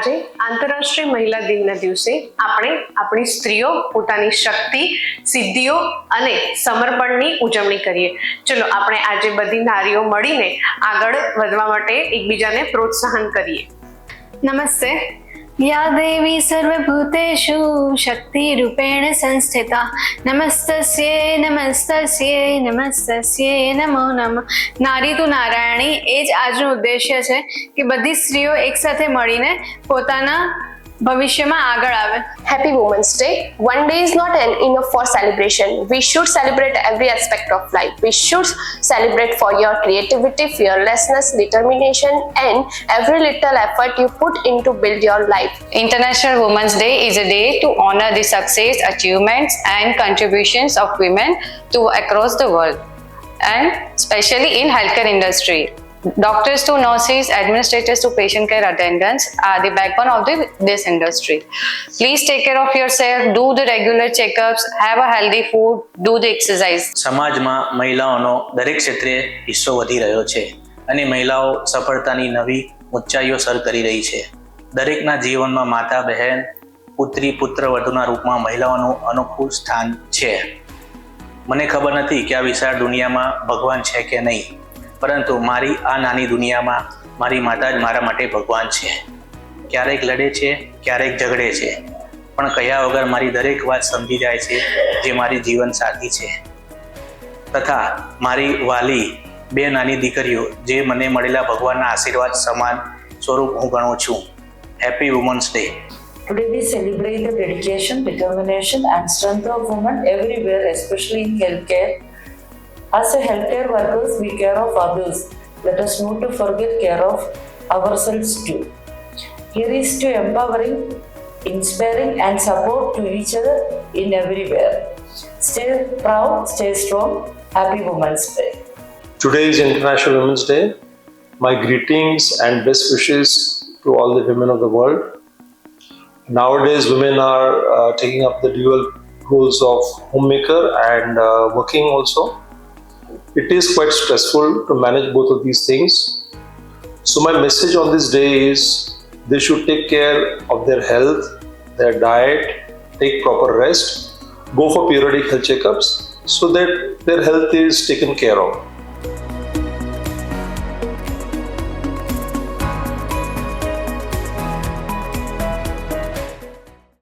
આજે આંતરરાષ્ટ્રીય મહિલા દિનના દિવસે આપણે આપણી સ્ત્રીઓ પોતાની શક્તિ, સિદ્ધિઓ અને સમર્પણની ઉજવણી કરીએ. ચલો આપણે આજે બધી નારીઓ મળીને આગળ વધવા માટે એકબીજાને પ્રોત્સાહન કરીએ. નમસ્તે. યા દેવી સર્વભૂતેષુ શક્તિરૂપેણ સંસ્થિતા નમસ્તસ્યે નમસ્તસ્યે નમસ્તસ્યે નમો નમઃ. નારી તું નારાયણી, એ જ આજનો ઉદ્દેશ્ય છે કે બધી સ્ત્રીઓ એકસાથે મળીને પોતાના ભવિષ્યમાં આગળ આવે. Happy Women's Day. One day is not enough for celebration. We should celebrate every aspect of life. We should celebrate for your creativity, fearlessness, determination, and every little effort you put in to build your life. International Women's Day is a day to honor the success, achievements, and contributions of women to across the world, and especially in healthcare industry. Doctors to nurses, administrators to patient care attendants are the backbone of this industry. Please take care of yourself, do the regular checkups, have a healthy food, do the exercise. સમાજમાં મહિલાઓનો દરેક ક્ષેત્રે હિસ્સો વધી રહ્યો છે અને મહિલાઓ સફળતાની નવી ઊંચાઈઓ સર કરી રહી છે. દરેકના જીવનમાં માતા, બહેન, પુત્રી, પુત્ર વધુના રૂપમાં મહિલાઓનું અનોખું સ્થાન છે. મને ખબર નથી કે આ વિશાળ દુનિયામાં ભગવાન છે કે નહીં, પરંતુ મારી આ નાની દુનિયામાં મારી માતા જ મારા માટે ભગવાન છે. ક્યારેક લડે છે, ક્યારેક ઝઘડે છે, પણ કહ્યા વગર મારી દરેક વાત સમજી જાય છે, જે મારી જીવન સાથી છે. તથા મારી વાલી બે નાની દીકરીઓ જે મને મળેલા ભગવાનના આશીર્વાદ સમાન સ્વરૂપ હું ગણું છું. Happy women's day. Today we celebrate the dedication, determination and strength of women everywhere, especially in healthcare. As a healthcare workers, we care of others. Let us not to forget care of ourselves too. Here is to empowering, inspiring and support to each other in everywhere. Stay proud, stay strong. Happy Women's Day. Today is International Women's Day. My greetings and best wishes to all the women of the world. Nowadays, women are taking up the dual roles of homemaker and working also. It is quite stressful to manage both of these things. So my message on this day is they should take care of their health, their diet, take proper rest, go for periodic health checkups so that their health is taken care of.